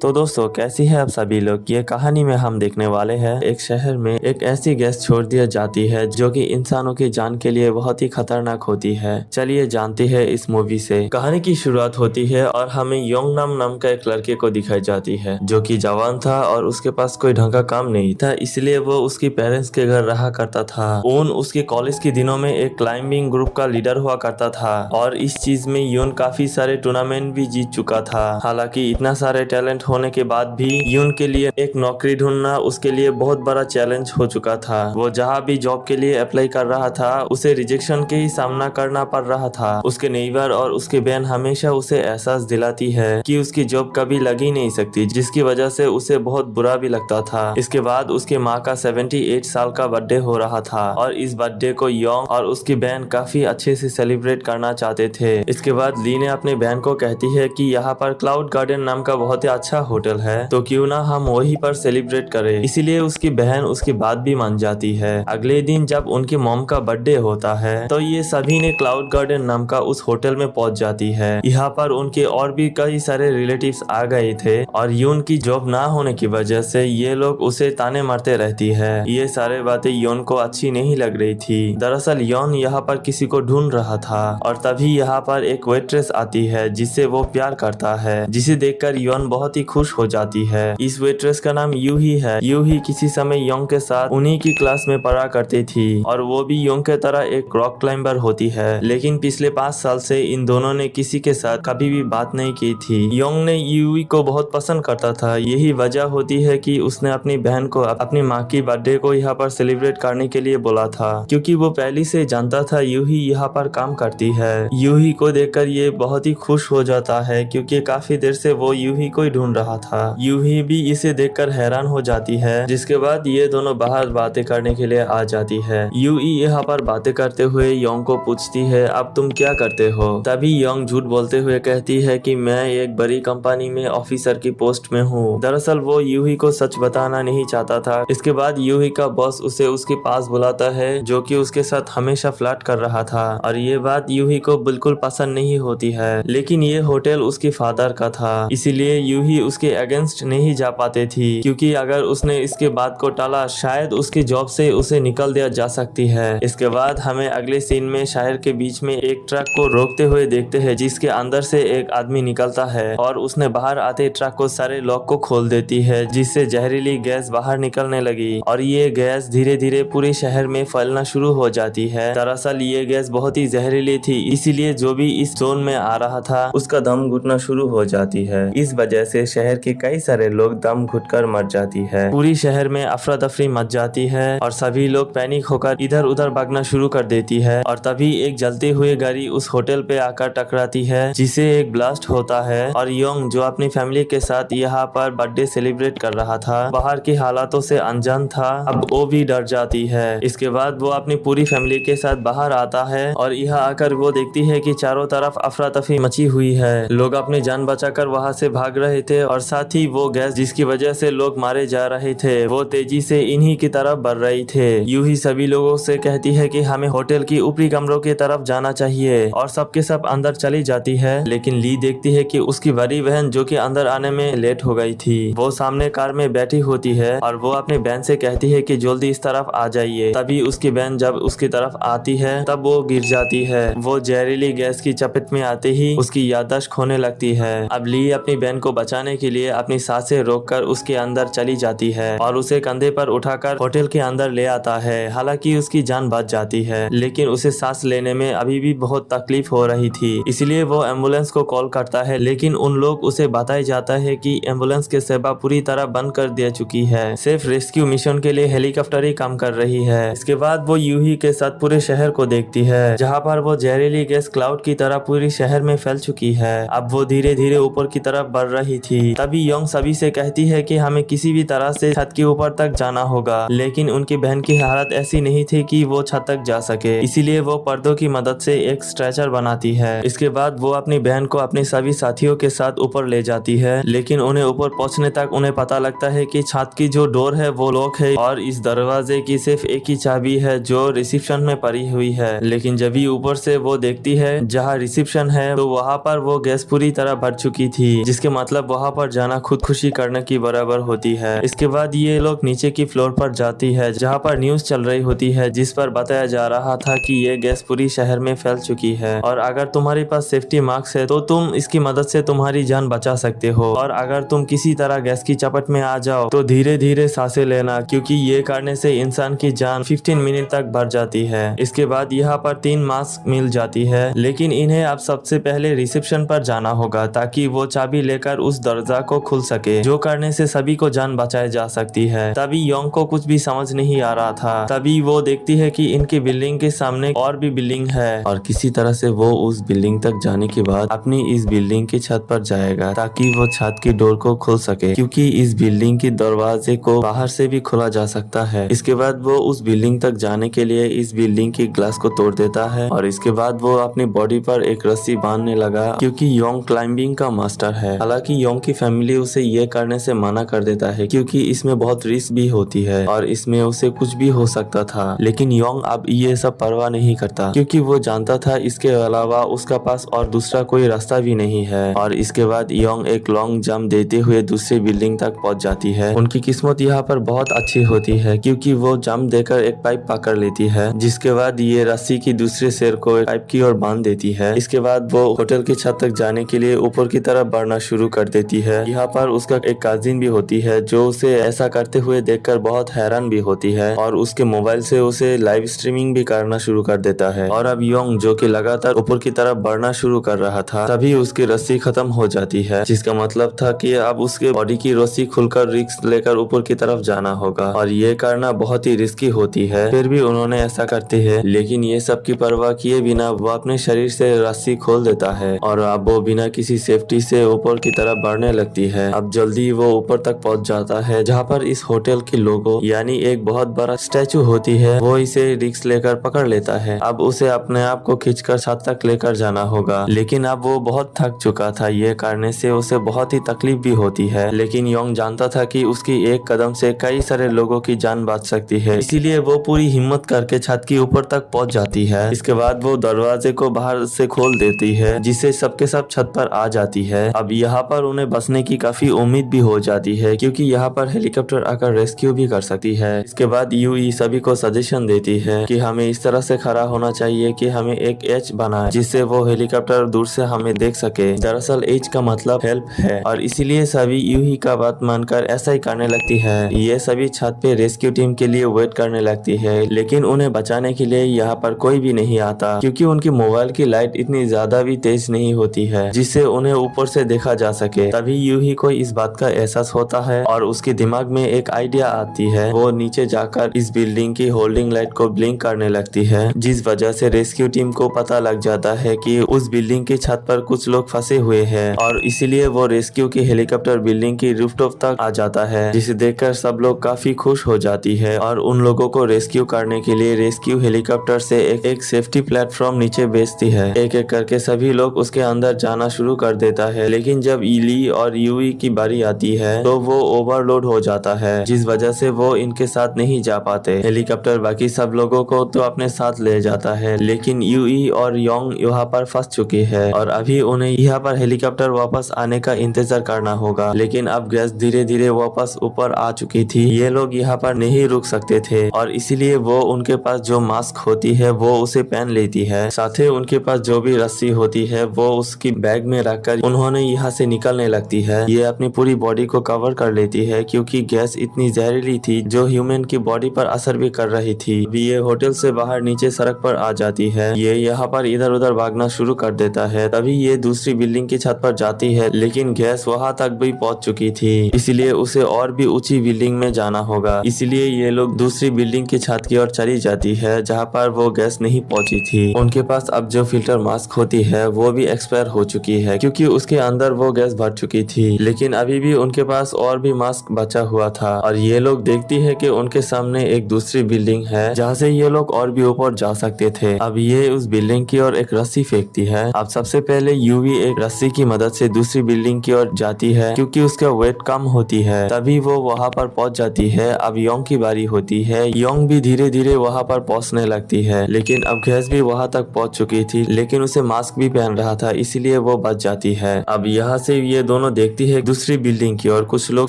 तो दोस्तों कैसी है आप सभी लोग। ये कहानी में हम देखने वाले हैं एक शहर में एक ऐसी गैस छोड़ दी जाती है जो कि इंसानों की जान के लिए बहुत ही खतरनाक होती है। चलिए जानते हैं इस मूवी से। कहानी की शुरुआत होती है और हमें योंग नाम का एक लड़के को दिखाई जाती है जो कि जवान था और उसके पास कोई ढंग का काम नहीं था, इसलिए वो उसकी पेरेंट्स के घर रहा करता था। यून उसके कॉलेज के दिनों में एक क्लाइंबिंग ग्रुप का लीडर हुआ करता था और इस चीज में यून काफी सारे टूर्नामेंट भी जीत चुका था। हालांकि इतना सारे टैलेंट होने के बाद भी यून के लिए एक नौकरी ढूंढना उसके लिए बहुत बड़ा चैलेंज हो चुका था। वो जहाँ भी जॉब के लिए अप्लाई कर रहा था उसे रिजेक्शन के ही सामना करना पड़ रहा था। उसके नेबर और उसके बहन हमेशा उसे एहसास दिलाती है कि उसकी जॉब कभी लग ही नहीं सकती, जिसकी वजह से उसे बहुत बुरा भी लगता था। इसके बाद उसके माँ का 78 साल का बर्थडे हो रहा था और इस बर्थडे को योंग और उसकी बहन काफी अच्छे से सेलिब्रेट करना चाहते थे। इसके बाद ली ने अपने बहन को कहती है कि यहाँ पर क्लाउड गार्डन नाम का बहुत ही अच्छा होटल है, तो क्यों ना हम वहीं पर सेलिब्रेट करें। इसीलिए उसकी बहन उसकी बात भी मान जाती है। अगले दिन जब उनकी मॉम का बर्थडे होता है तो ये सभी ने क्लाउड गार्डन नाम का उस होटल में पहुंच जाती है। यहाँ पर उनके और भी कई सारे रिलेटिव्स आ गए थे और यून की जॉब ना होने की वजह से ये लोग उसे ताने मारते रहती है। ये सारे बातें योन को अच्छी नहीं लग रही थी। दरअसल योन यहाँ पर किसी को ढूंढ रहा था और तभी यहाँ पर एक वेट्रेस आती है जिससे वो प्यार करता है, जिसे देखकर योन बहुत ही खुश हो जाती है। इस वेट्रेस का नाम यूही है। यूही किसी समय योंग के साथ उन्हीं की क्लास में पढ़ा करती थी और वो भी योंग के तरह एक रॉक क्लाइंबर होती है, लेकिन पिछले 5 साल से इन दोनों ने किसी के साथ कभी भी बात नहीं की थी। योंग ने यूही को बहुत पसंद करता था, यही वजह होती है कि उसने अपनी बहन को अपनी माँ की बर्थडे को यहाँ पर सेलिब्रेट करने के लिए बोला था, क्योंकि वो पहले से जानता था यूही यहाँ पर काम करती है। यूही को देखकर ये बहुत ही खुश हो जाता है क्योंकि काफी देर से वो यूही को ही ढूंढ रहा था। यूही भी इसे देखकर हैरान हो जाती है, जिसके बाद ये दोनों बाहर बातें करने के लिए आ जाती है। यूही यहाँ पर बातें करते हुए योंग को पूछती है अब तुम क्या करते हो। तभी योंग झूठ बोलते हुए कहती है कि मैं एक बड़ी कंपनी में ऑफिसर की पोस्ट में हूँ। दरअसल वो यूही को सच बताना नहीं चाहता था। इसके बाद यूही का बॉस उसे उसके पास बुलाता है जो कि उसके साथ हमेशा फ्लर्ट कर रहा था और ये बात यूही को बिल्कुल पसंद नहीं होती है, लेकिन ये होटल उसके फादर का था, इसीलिए यूही उसके अगेंस्ट नहीं जा पाते थी, क्योंकि अगर उसने इसके बात को टाला शायद उसकी जॉब से उसे निकल दिया जा सकती है। इसके बाद हमें अगले सीन में शहर के बीच में एक ट्रक को रोकते हुए देखते हैं जिसके अंदर से एक आदमी निकलता है और उसने बाहर आते ट्रक को सारे लॉक को खोल देती है, जिससे जहरीली गैस बाहर निकलने लगी और ये गैस धीरे धीरे पूरे शहर में फैलना शुरू हो जाती है। दरअसल ये गैस बहुत ही जहरीली थी, इसीलिए जो भी इस जोन में आ रहा था उसका दम घुटना शुरू हो जाती है। इस वजह से शहर के कई सारे लोग दम घुटकर मर जाती है। पूरी शहर में अफरा तफरी मच जाती है और सभी लोग पैनिक होकर इधर उधर भागना शुरू कर देती है और तभी एक जलते हुए गाड़ी उस होटल पे आकर टकराती है, जिसे एक ब्लास्ट होता है और योंग जो अपनी फैमिली के साथ यहाँ पर बर्थडे सेलिब्रेट कर रहा था, बाहर की हालातों से अनजान था, अब वो भी डर जाती है। इसके बाद वो अपनी पूरी फैमिली के साथ बाहर आता है और यहाँ आकर वो देखती है कि चारों तरफ अफरा तफरी मची हुई है। लोग अपनी जान बचाकर वहाँ से भाग रहे थे और साथ ही वो गैस जिसकी वजह से लोग मारे जा रहे थे वो तेजी से इन्हीं की तरफ बढ़ रही थे। यूं ही सभी लोगों से कहती है कि हमें होटल की ऊपरी कमरों की तरफ जाना चाहिए और सबके सब अंदर चली जाती है, लेकिन ली देखती है कि उसकी बड़ी बहन जो कि अंदर आने में लेट हो गई थी वो सामने कार में बैठी होती है और वो अपनी बहन से कहती है कि जल्दी इस तरफ आ जाइए। तभी उसकी बहन जब उसकी तरफ आती है तब वो गिर जाती है। वो जहरीली गैस की चपेट में आते ही उसकी याददाश्त खोने लगती है। अब ली अपनी बहन को बचाने के लिए अपनी सांसें रोककर उसके अंदर चली जाती है और उसे कंधे पर उठाकर होटल के अंदर ले आता है। हालांकि उसकी जान बच जाती है, लेकिन उसे सांस लेने में अभी भी बहुत तकलीफ हो रही थी, इसलिए वो एम्बुलेंस को कॉल करता है, लेकिन उन लोग उसे बताया जाता है कि एम्बुलेंस की सेवा पूरी तरह बंद कर दे चुकी है, सिर्फ रेस्क्यू मिशन के लिए हेलीकॉप्टर ही काम कर रही है। इसके बाद वो यूही के साथ पूरे शहर को देखती है जहाँ पर वो जहरीली गैस क्लाउड की तरह पूरी शहर में फैल चुकी है। अब वो धीरे धीरे ऊपर की तरफ बढ़ रही थी। तभी योंग सभी से कहती है कि हमें किसी भी तरह से छत के ऊपर तक जाना होगा, लेकिन उनकी बहन की हालत ऐसी नहीं थी कि वो छत तक जा सके, इसीलिए वो पर्दों की मदद से एक स्ट्रेचर बनाती है। इसके बाद वो अपनी बहन को अपने सभी साथियों के साथ ऊपर ले जाती है, लेकिन उन्हें ऊपर पहुंचने तक उन्हें पता लगता है कि छत की जो डोर है वो लॉक है और इस दरवाजे की सिर्फ एक ही चाबी है जो रिसेप्शन में पड़ी हुई है। लेकिन जब भी ऊपर से वो देखती है जहाँ रिसेप्शन है तो वहाँ पर वो गैस पूरी तरह भर चुकी थी, जिसके मतलब वहाँ पर जाना खुदकुशी करने की बराबर होती है। इसके बाद ये लोग नीचे की फ्लोर पर जाती है जहाँ पर न्यूज चल रही होती है जिस पर बताया जा रहा था कि ये गैस पूरी शहर में फैल चुकी है और अगर तुम्हारे पास सेफ्टी मास्क है तो तुम इसकी मदद से तुम्हारी जान बचा सकते हो और अगर तुम किसी तरह गैस की चपेट में आ जाओ तो धीरे धीरे सांसें लेना क्योंकि ये करने से इंसान की जान 15 मिनट तक बढ़ जाती है। इसके बाद यहाँ पर 3 मास्क मिल जाती है लेकिन इन्हें अब सबसे पहले रिसेप्शन पर जाना होगा ताकि वो चाबी लेकर उस दरवाजा को खुल सके जो करने से सभी को जान बचाई जा सकती है। तभी योंग को कुछ भी समझ नहीं आ रहा था। तभी वो देखती है कि इनकी बिल्डिंग के सामने और भी बिल्डिंग है और किसी तरह से वो उस बिल्डिंग तक जाने के बाद अपनी इस बिल्डिंग की छत पर जाएगा ताकि वो छत की डोर को खोल सके क्योंकि इस बिल्डिंग के दरवाजे को बाहर से भी खोला जा सकता है। इसके बाद वो उस बिल्डिंग तक जाने के लिए इस बिल्डिंग की ग्लास को तोड़ देता है और इसके बाद वो अपनी बॉडी पर एक रस्सी बांधने लगा क्योंकि योंग क्लाइंबिंग का मास्टर है। हालांकि योंग की फैमिली उसे ये करने से मना कर देता है क्योंकि इसमें बहुत रिस्क भी होती है और इसमें उसे कुछ भी हो सकता था। लेकिन योंग अब ये सब परवाह नहीं करता क्योंकि वो जानता था इसके अलावा उसका पास और दूसरा कोई रास्ता भी नहीं है। और इसके बाद योंग एक लॉन्ग जंप देते हुए दूसरी बिल्डिंग तक पहुंच जाती है। उनकी किस्मत यहाँ पर बहुत अच्छी होती है क्योंकि वो जंप देकर एक पाइप पकड़ लेती है जिसके बाद ये रस्सी की दूसरे सिर को पाइप की ओर बांध देती है। इसके बाद वो होटल की छत तक जाने के लिए ऊपर की तरफ बढ़ना शुरू कर देती है। यहाँ पर उसका एक कजिन भी होती है जो उसे ऐसा करते हुए देखकर बहुत हैरान भी होती है और उसके मोबाइल से उसे लाइव स्ट्रीमिंग भी करना शुरू कर देता है। और अब योंग जो कि लगातार ऊपर की तरफ बढ़ना शुरू कर रहा था तभी उसकी रस्सी खत्म हो जाती है जिसका मतलब था कि अब उसके बॉडी की रस्सी खुलकर रिस्क लेकर ऊपर की तरफ जाना होगा और ये करना बहुत ही रिस्की होती है। फिर भी उन्होंने ऐसा करते हैं लेकिन ये सब की परवाह किए बिना वो अपने शरीर से रस्सी खोल देता है और अब वो बिना किसी सेफ्टी से ऊपर की तरफ बढ़ने लगती है। अब जल्दी वो ऊपर तक पहुंच जाता है जहाँ पर इस होटल के लोगो यानी एक बहुत बड़ा स्टैचू होती है वो इसे रिस्क लेकर पकड़ लेता है। अब उसे अपने आप को खींचकर छत तक लेकर जाना होगा लेकिन अब वो बहुत थक चुका था। ये करने से उसे बहुत ही तकलीफ भी होती है लेकिन योंग जानता था कि उसकी एक कदम से कई सारे लोगों की जान बच सकती है इसीलिए वो पूरी हिम्मत करके छत की ऊपर तक पहुंच जाती है। इसके बाद वो दरवाजे को बाहर से खोल देती है जिससे सबके सब छत पर आ जाती है। अब यहाँ पर उन्हें बचने की काफी उम्मीद भी हो जाती है क्योंकि यहाँ पर हेलीकॉप्टर आकर रेस्क्यू भी कर सकती है। इसके बाद यूई सभी को सजेशन देती है कि हमें इस तरह से खड़ा होना चाहिए कि हमें एक एच बनाए जिससे वो हेलीकॉप्टर दूर से हमें देख सके। दरअसल एच का मतलब हेल्प है और इसीलिए सभी यूई का बात मानकर ऐसा ही करने लगती है। ये सभी छत पे रेस्क्यू टीम के लिए वेट करने लगती है लेकिन उन्हें बचाने के लिए यहाँ पर कोई भी नहीं आता क्योंकि उनकी मोबाइल की लाइट इतनी ज्यादा भी तेज नहीं होती है जिससे उन्हें ऊपर से देखा जा सके। तभी यूही को इस बात का एहसास होता है और उसके दिमाग में एक आइडिया आती है। वो नीचे जाकर इस बिल्डिंग की होल्डिंग लाइट को ब्लिंक करने लगती है जिस वजह से रेस्क्यू टीम को पता लग जाता है कि उस बिल्डिंग की छत पर कुछ लोग फंसे हुए हैं और इसीलिए वो रेस्क्यू की हेलीकॉप्टर बिल्डिंग की रूफटॉप तक आ जाता है जिसे देखकर सब लोग काफी खुश हो जाती है और उन लोगों को रेस्क्यू करने के लिए रेस्क्यू हेलीकॉप्टर से एक सेफ्टी प्लेटफॉर्म नीचे भेजती है। एक एक करके सभी लोग उसके अंदर जाना शुरू कर देता है लेकिन जब इली और यूई की बारी आती है तो वो ओवरलोड हो जाता है जिस वजह से वो इनके साथ नहीं जा पाते। हेलीकॉप्टर बाकी सब लोगों को तो अपने साथ ले जाता है लेकिन यूई और योंग यहाँ पर फंस चुकी है और अभी उन्हें यहाँ पर हेलीकॉप्टर वापस आने का इंतजार करना होगा। लेकिन अब गैस धीरे धीरे वापस ऊपर आ चुकी थी। ये लोग यहाँ पर नहीं रुक सकते थे और इसीलिए वो उनके पास जो मास्क होती है वो उसे पहन लेती है। साथ ही उनके पास जो भी रस्सी होती है वो उसकी बैग में रखकर उन्होंने यहाँ से निकलने लगती है। ये अपनी पूरी बॉडी को कवर कर लेती है क्योंकि गैस इतनी जहरीली थी जो ह्यूमन की बॉडी पर असर भी कर रही थी। अभी ये होटल से बाहर नीचे सड़क पर आ जाती है। ये यहाँ पर इधर उधर भागना शुरू कर देता है। तभी ये दूसरी बिल्डिंग की छत पर जाती है लेकिन गैस वहाँ तक भी पहुँच चुकी थी इसलिए उसे और भी ऊंची बिल्डिंग में जाना होगा। इसीलिए ये लोग दूसरी बिल्डिंग की छत की ओर चली जाती है जहाँ पर वो गैस नहीं पहुँची थी। उनके पास अब जो फिल्टर मास्क होती है वो भी एक्सपायर हो चुकी है क्योंकि उसके अंदर वो गैस भर चुकी थी लेकिन अभी भी उनके पास और भी मास्क बचा हुआ था। और ये लोग देखती है कि उनके सामने एक दूसरी बिल्डिंग है जहाँ से ये लोग और भी ऊपर जा सकते थे। अब ये उस बिल्डिंग की ओर एक रस्सी फेंकती है। अब सबसे पहले यूवी एक रस्सी की मदद से दूसरी बिल्डिंग की ओर जाती है क्योंकि उसका वेट कम होती है। तभी वो वहाँ पर पहुँच जाती है। अब योंग की बारी होती है। योंग भी धीरे धीरे वहाँ पर पहुँचने लगती है लेकिन अब गैस भी वहाँ तक पहुँच चुकी थी लेकिन उसे मास्क भी पहन रहा था इसीलिए वो बच जाती है। अब यहाँ से ये दोनों देखती है दूसरी बिल्डिंग की और कुछ लोग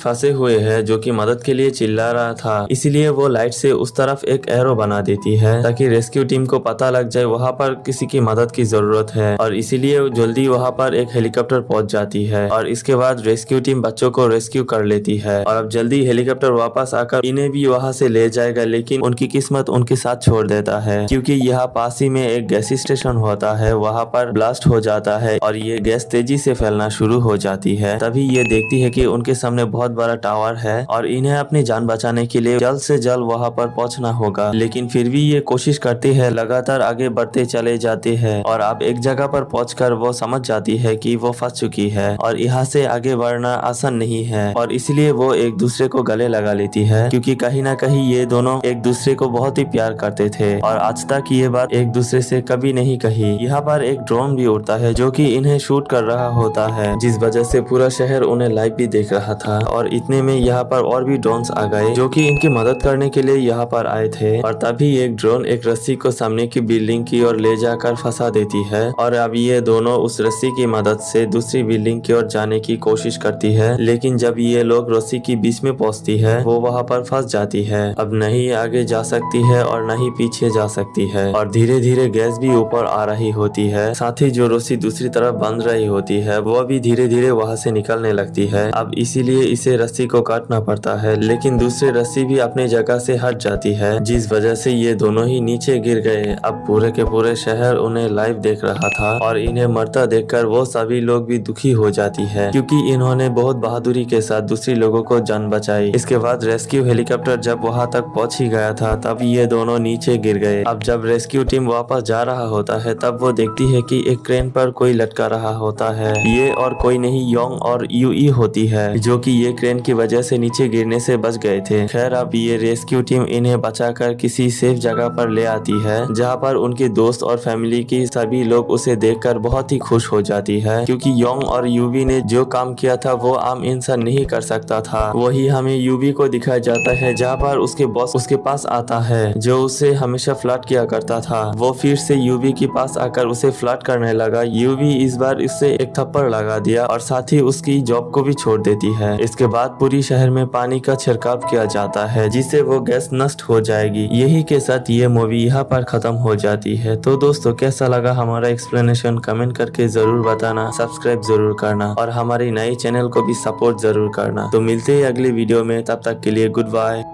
फंसे हुए हैं जो कि मदद के लिए चिल्ला रहा था। इसीलिए वो लाइट से उस तरफ एक एरो बना देती है ताकि रेस्क्यू टीम को पता लग जाए वहाँ पर किसी की मदद की जरूरत है, और इसीलिए जल्दी वहाँ पर एक हेलीकॉप्टर पहुंच जाती है और इसके बाद रेस्क्यू टीम बच्चों को रेस्क्यू कर लेती है। और अब जल्दी हेलीकॉप्टर वापस आकर इन्हें भी वहाँ से ले जाएगा, लेकिन उनकी किस्मत उनके साथ छोड़ देता है क्योंकि यहाँ पास ही में एक गैस स्टेशन होता है, वहाँ पर ब्लास्ट हो जाता है और ये गैस तेजी से फैलना शुरू हो जाती है। तभी ये देखती है कि उनके सामने बहुत बड़ा टावर है और इन्हें अपनी जान बचाने के लिए जल्द से जल्द वहाँ पर पहुँचना होगा, लेकिन फिर भी ये कोशिश करती है, लगातार आगे बढ़ते चले जाते हैं और अब एक जगह पर पहुंचकर वो समझ जाती है कि वो फंस चुकी है और यहाँ से आगे बढ़ना आसान नहीं है, और इसलिए वो एक दूसरे को गले लगा लेती है क्योंकि कहीं ना कहीं ये दोनों एक दूसरे को बहुत ही प्यार करते थे और आज तक ये बात एक दूसरे से कभी नहीं कही। यहाँ पर एक ड्रोन भी उड़ता है जो कि इन्हें शूट कर रहा होता है, जिस वजह से पूरा शहर उन्हें लाइव भी देख रहा था। और इतने में यहाँ पर और भी ड्रोन्स आ गए जो कि इनकी मदद करने के लिए यहाँ पर आए थे, और तभी एक ड्रोन एक रस्सी को सामने की बिल्डिंग की ओर ले जाकर फंसा देती है और अब ये दोनों उस रस्सी की मदद से दूसरी बिल्डिंग की ओर जाने की कोशिश करती है, लेकिन जब ये लोग रस्सी की बीच में पहुंचती है वो वहाँ पर फंस जाती है। अब नहीं आगे जा सकती है और न ही पीछे जा सकती है और धीरे धीरे गैस भी ऊपर आ रही होती है, साथ ही जो रस्सी दूसरी तरफ बंध रही होती है वो भी धीरे धीरे वहाँ से निकलने लगती है। अब इसीलिए इसे रस्सी को काटना पड़ता है, लेकिन दूसरी रस्सी भी अपनी जगह से हट जाती है, जिस वजह से ये दोनों ही नीचे गिर गए। अब पूरे के पूरे शहर उन्हें लाइव देख रहा था और इन्हें मरता देखकर वो सभी लोग भी दुखी हो जाती है क्योंकि इन्होंने बहुत बहादुरी के साथ दूसरी लोगों को जान बचाई। इसके बाद रेस्क्यू हेलीकॉप्टर जब वहां तक पहुंच ही गया था तब ये दोनों नीचे गिर गए। अब जब रेस्क्यू टीम वापस जा रहा होता है तब वो देखती है कि एक क्रेन पर कोई लटका रहा होता है। ये और कोई नहीं योंग और यूई होती है जो कि ये क्रेन की वजह से नीचे गिरने से बच गए थे। खैर अब ये रेस्क्यू टीम इन्हें बचाकर किसी सेफ जगह पर ले आती है जहाँ पर उनके दोस्त और फैमिली की सभी लोग उसे देखकर बहुत ही खुश हो जाती है क्योंकि योंग और यूवी ने जो काम किया था वो आम इंसान नहीं कर सकता था। वही हमें यूवी को दिखाया जाता है जहाँ पर उसके बॉस उसके पास आता है जो उसे हमेशा फ्लर्ट किया करता था। वो फिर से यूवी के पास आकर उसे फ्लर्ट करने लगा। यूवी इस बार इससे एक थप्पड़ लगा दिया और साथ ही उसकी जॉब को भी छोड़ देती है। इसके बाद पूरी शहर में पानी का छिड़काव किया जाता है जिससे वो गैस नष्ट हो जाएगी। यही के साथ ये मूवी यहाँ पर खत्म हो जाती है। तो दोस्तों कैसा लगा हमारा एक्सप्लेनेशन कमेंट करके जरूर बताना, सब्सक्राइब जरूर करना और हमारी नई चैनल को भी सपोर्ट जरूर करना। तो मिलते हैं अगली वीडियो में, तब तक के लिए गुड बाय।